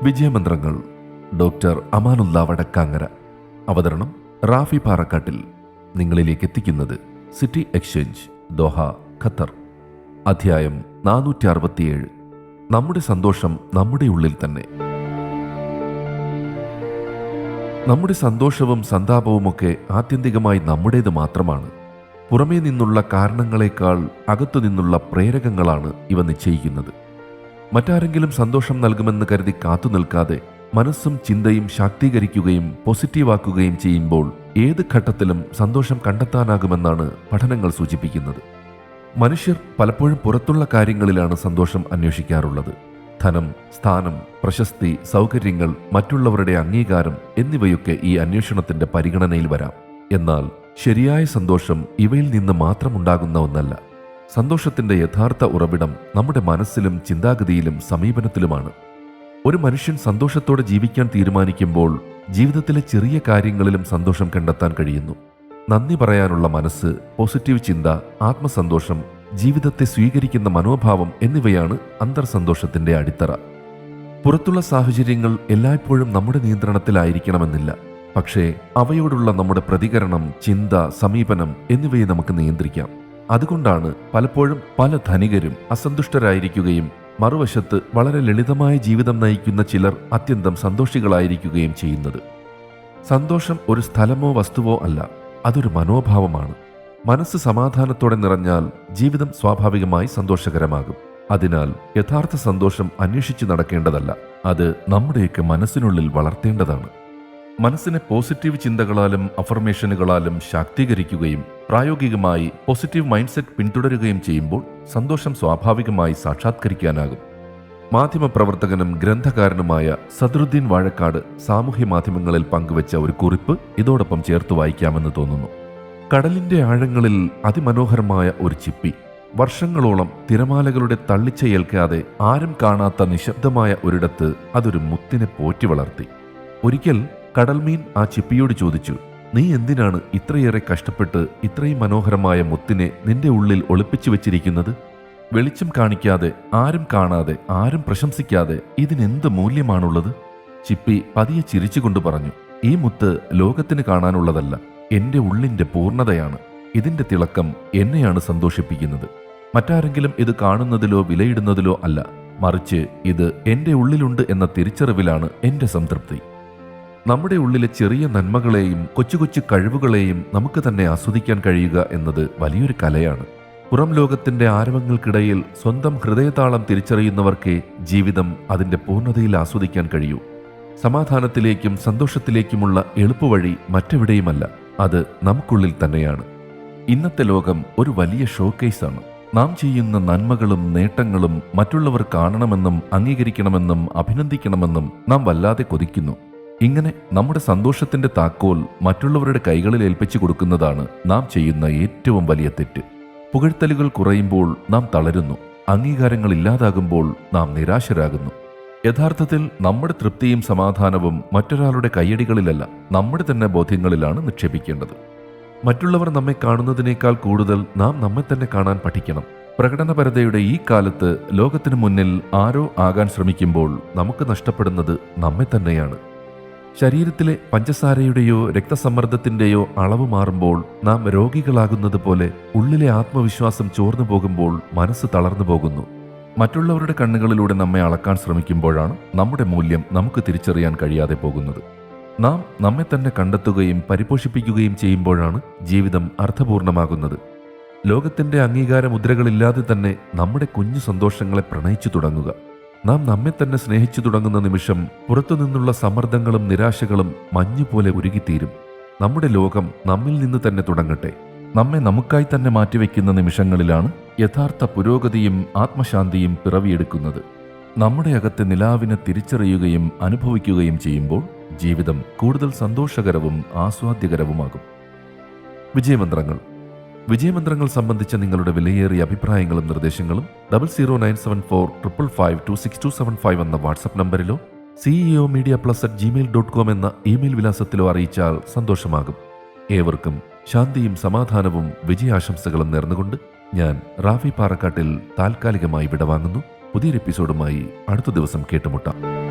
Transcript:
വിജയമന്ത്രങ്ങൾ doctor Amanullah Vadakkangara. അവതരണം റാഫി പാറക്കാട്ടിൽ. നിങ്ങളിലേക്ക് എത്തിക്കുന്നത് സിറ്റി എക്സ്ചേഞ്ച്, ദോഹ, ഖത്തർ. അധ്യായം 467. നമ്മുടെ സന്തോഷം നമ്മുടെ ഉള്ളിൽ തന്നെ. നമ്മുടെ സന്തോഷവും സന്താപവുമൊക്കെ ആത്യന്തികമായി നമ്മുടേത് മാത്രമാണ്. പുറമേ നിന്നുള്ള കാരണങ്ങളെക്കാൾ അകത്തുനിന്നുള്ള പ്രേരകങ്ങളാണ് ഇവ നിശ്ചയിക്കുന്നത്. മറ്റാരെങ്കിലും സന്തോഷം നൽകുമെന്ന് കരുതി കാത്തു നിൽക്കാതെ മനസ്സും ചിന്തയും ശാക്തീകരിക്കുകയും പോസിറ്റീവാക്കുകയും ചെയ്യുമ്പോൾ ഏത് ഘട്ടത്തിലും സന്തോഷം കണ്ടെത്താനാകുമെന്നാണ് പഠനങ്ങൾ സൂചിപ്പിക്കുന്നത്. മനുഷ്യർ പലപ്പോഴും പുറത്തുള്ള കാര്യങ്ങളിലാണ് സന്തോഷം അന്വേഷിക്കാറുള്ളത്. ധനം, സ്ഥാനം, പ്രശസ്തി, സൗകര്യങ്ങൾ, മറ്റുള്ളവരുടെ അംഗീകാരം എന്നിവയൊക്കെ ഈ അന്വേഷണത്തിന്റെ പരിഗണനയിൽ വരാം. എന്നാൽ ശരിയായ സന്തോഷം ഇവയിൽ നിന്ന് മാത്രമുണ്ടാകുന്ന ഒന്നല്ല. സന്തോഷത്തിന്റെ യഥാർത്ഥ ഉറവിടം നമ്മുടെ മനസ്സിലും ചിന്താഗതിയിലും സമീപനത്തിലുമാണ്. ഒരു മനുഷ്യൻ സന്തോഷത്തോടെ ജീവിക്കാൻ തീരുമാനിക്കുമ്പോൾ ജീവിതത്തിലെ ചെറിയ കാര്യങ്ങളിലും സന്തോഷം കണ്ടെത്താൻ കഴിയുന്നു. നന്ദി പറയാനുള്ള മനസ്സ്, പോസിറ്റീവ് ചിന്ത, ആത്മസന്തോഷം, ജീവിതത്തെ സ്വീകരിക്കുന്ന മനോഭാവം എന്നിവയാണ് അന്തർസന്തോഷത്തിന്റെ അടിത്തറ. പുറത്തുള്ള സാഹചര്യങ്ങൾ എല്ലായ്പ്പോഴും നമ്മുടെ നിയന്ത്രണത്തിലായിരിക്കണമെന്നില്ല. പക്ഷേ അവയോടുള്ള നമ്മുടെ പ്രതികരണം, ചിന്ത, സമീപനം എന്നിവയെ നമുക്ക് നിയന്ത്രിക്കാം. അതുകൊണ്ടാണ് പലപ്പോഴും പല ധനികരും അസന്തുഷ്ടരായിരിക്കുകയും മറുവശത്ത് വളരെ ലളിതമായ ജീവിതം നയിക്കുന്ന ചിലർ അത്യന്തം സന്തോഷികളായിരിക്കുകയും ചെയ്യുന്നത്. സന്തോഷം ഒരു സ്ഥലമോ വസ്തുവോ അല്ല, അതൊരു മനോഭാവമാണ്. മനസ്സ് സമാധാനത്തോടെ നിറഞ്ഞാൽ ജീവിതം സ്വാഭാവികമായി സന്തോഷകരമാകും. അതിനാൽ യഥാർത്ഥ സന്തോഷം അന്വേഷിച്ചു നടക്കേണ്ടതല്ല, അത് നമ്മുടെയൊക്കെ മനസ്സിനുള്ളിൽ വളർത്തേണ്ടതാണ്. മനസ്സിനെ പോസിറ്റീവ് ചിന്തകളാലും അഫർമേഷനുകളാലും ശാക്തീകരിക്കുകയും പ്രായോഗികമായി പോസിറ്റീവ് മൈൻഡ് സെറ്റ് പിന്തുടരുകയും ചെയ്യുമ്പോൾ സന്തോഷം സ്വാഭാവികമായി സാക്ഷാത്കരിക്കാനാകും. മാധ്യമപ്രവർത്തകനും ഗ്രന്ഥകാരനുമായ സദറുദ്ദീൻ വാഴക്കാട് സാമൂഹ്യ മാധ്യമങ്ങളിൽ പങ്കുവച്ച ഒരു കുറിപ്പ് ഇതോടൊപ്പം ചേർത്ത് വായിക്കാമെന്ന് തോന്നുന്നു. കടലിന്റെ ആഴങ്ങളിൽ അതിമനോഹരമായ ഒരു ചിപ്പി വർഷങ്ങളോളം തിരമാലകളുടെ തള്ളിച്ചയേൽക്കാതെ ആരും കാണാത്ത നിശബ്ദമായ ഒരിടത്ത് അതൊരു മുത്തിനെ പോറ്റി വളർത്തി. ഒരിക്കൽ കടൽമീൻ ആ ചിപ്പിയോട് ചോദിച്ചു, നീ എന്തിനാണ് ഇത്രയേറെ കഷ്ടപ്പെട്ട് ഇത്രയും മനോഹരമായ മുത്തിനെ നിന്റെ ഉള്ളിൽ ഒളിപ്പിച്ചു വെച്ചിരിക്കുന്നത്? വെളിച്ചം കാണിക്കാതെ, ആരും കാണാതെ, ആരും പ്രശംസിക്കാതെ ഇതിനെന്ത് മൂല്യമാണുള്ളത്? ചിപ്പി പതിയെ ചിരിച്ചുകൊണ്ട് പറഞ്ഞു, ഈ മുത്ത് ലോകത്തിന് കാണാനുള്ളതല്ല, എന്റെ ഉള്ളിന്റെ പൂർണ്ണതയാണ്. ഇതിന്റെ തിളക്കം എന്നെയാണ് സന്തോഷിപ്പിക്കുന്നത്. മറ്റാരെങ്കിലും ഇത് കാണുന്നതിലോ വിലയിടുന്നതിലോ അല്ല, മറിച്ച് ഇത് എന്റെ ഉള്ളിലുണ്ട് എന്ന തിരിച്ചറിവിലാണ് എന്റെ സംതൃപ്തി. നമ്മുടെ ഉള്ളിലെ ചെറിയ നന്മകളെയും കൊച്ചു കൊച്ചു കഴിവുകളെയും നമുക്ക് തന്നെ ആസ്വദിക്കാൻ കഴിയുക എന്നത് വലിയൊരു കലയാണ്. പുറം ലോകത്തിന്റെ ആരവങ്ങൾക്കിടയിൽ സ്വന്തം ഹൃദയതാളം തിരിച്ചറിയുന്നവർക്കേ ജീവിതം അതിന്റെ പൂർണ്ണതയിൽ ആസ്വദിക്കാൻ കഴിയൂ. സമാധാനത്തിലേക്കും സന്തോഷത്തിലേക്കുമുള്ള എളുപ്പവഴി മറ്റെവിടെയുമല്ല, അത് നമുക്കുള്ളിൽ തന്നെയാണ്. ഇന്നത്തെ ലോകം ഒരു വലിയ ഷോക്കേസാണ്. നാം ചെയ്യുന്ന നന്മകളും നേട്ടങ്ങളും മറ്റുള്ളവർ കാണണമെന്നും അംഗീകരിക്കണമെന്നും അഭിനന്ദിക്കണമെന്നും നാം വല്ലാതെ കൊതിക്കുന്നു. ഇങ്ങനെ നമ്മുടെ സന്തോഷത്തിന്റെ താക്കോൽ മറ്റുള്ളവരുടെ കൈകളിൽ ഏൽപ്പിച്ചു കൊടുക്കുന്നതാണ് നാം ചെയ്യുന്ന ഏറ്റവും വലിയ തെറ്റ്. പുകഴ്ത്തലുകൾ കുറയുമ്പോൾ നാം തളരുന്നു, അംഗീകാരങ്ങൾ ഇല്ലാതാകുമ്പോൾ നാം നിരാശരാകുന്നു. യഥാർത്ഥത്തിൽ നമ്മുടെ തൃപ്തിയും സമാധാനവും മറ്റൊരാളുടെ കയ്യടികളിലല്ല, നമ്മുടെ തന്നെ ബോധ്യങ്ങളിലാണ് നിക്ഷേപിക്കേണ്ടത്. മറ്റുള്ളവർ നമ്മെ കാണുന്നതിനേക്കാൾ കൂടുതൽ നാം നമ്മെ തന്നെ കാണാൻ പഠിക്കണം. പ്രകടനപരതയുടെ ഈ കാലത്ത് ലോകത്തിനു മുന്നിൽ ആരോ ആകാൻ ശ്രമിക്കുമ്പോൾ നമുക്ക് നഷ്ടപ്പെടുന്നത് നമ്മെ തന്നെയാണ്. ശരീരത്തിലെ പഞ്ചസാരയുടെയോ രക്തസമ്മർദ്ദത്തിന്റെയോ അളവ് മാറുമ്പോൾ നാം രോഗികളാകുന്നത് പോലെ ഉള്ളിലെ ആത്മവിശ്വാസം ചോർന്നു പോകുമ്പോൾ മനസ്സ് തളർന്നു പോകുന്നു. മറ്റുള്ളവരുടെ കണ്ണുകളിലൂടെ നമ്മെ അളക്കാൻ ശ്രമിക്കുമ്പോഴാണ് നമ്മുടെ മൂല്യം നമുക്ക് തിരിച്ചറിയാൻ കഴിയാതെ പോകുന്നത്. നാം നമ്മെ തന്നെ കണ്ടെത്തുകയും പരിപോഷിപ്പിക്കുകയും ചെയ്യുമ്പോഴാണ് ജീവിതം അർത്ഥപൂർണമാകുന്നത്. ലോകത്തിന്റെ അംഗീകാര മുദ്രകളില്ലാതെ തന്നെ നമ്മുടെ കുഞ്ഞു സന്തോഷങ്ങളെ പ്രണയിച്ചു തുടങ്ങുക. നാം നമ്മെ തന്നെ സ്നേഹിച്ചു തുടങ്ങുന്ന നിമിഷം പുറത്തുനിന്നുള്ള സമ്മർദ്ദങ്ങളും നിരാശകളും മഞ്ഞുപോലെ ഉരുകിത്തീരും. നമ്മുടെ ലോകം നമ്മിൽ നിന്ന് തന്നെ തുടങ്ങട്ടെ. നമ്മെ നമുക്കായി തന്നെ മാറ്റിവെക്കുന്ന നിമിഷങ്ങളിലാണ് യഥാർത്ഥ പുരോഗതിയും ആത്മശാന്തിയും പിറവിയെടുക്കുന്നത്. നമ്മുടെ അകത്തെ നിലാവിനെ തിരിച്ചറിയുകയും അനുഭവിക്കുകയും ചെയ്യുമ്പോൾ ജീവിതം കൂടുതൽ സന്തോഷകരവും ആസ്വാദ്യകരവുമാകും. വിജയമന്ത്രങ്ങൾ സംബന്ധിച്ച നിങ്ങളുടെ വിലയേറിയ അഭിപ്രായങ്ങളും നിർദ്ദേശങ്ങളും 00974552627 എന്ന വാട്സ്ആപ്പ് നമ്പറിലോ ceomedia+@gmail.com എന്ന ഇമെയിൽ വിലാസത്തിലോ അറിയിച്ചാൽ സന്തോഷമാകും. ഏവർക്കും ശാന്തിയും സമാധാനവും വിജയാശംസകളും നേർന്നുകൊണ്ട് ഞാൻ റാഫി പാറക്കാട്ടിൽ താൽക്കാലികമായി വിടവാങ്ങുന്നു. പുതിയൊരു എപ്പിസോഡുമായി അടുത്ത ദിവസം കേട്ടുമുട്ടാം.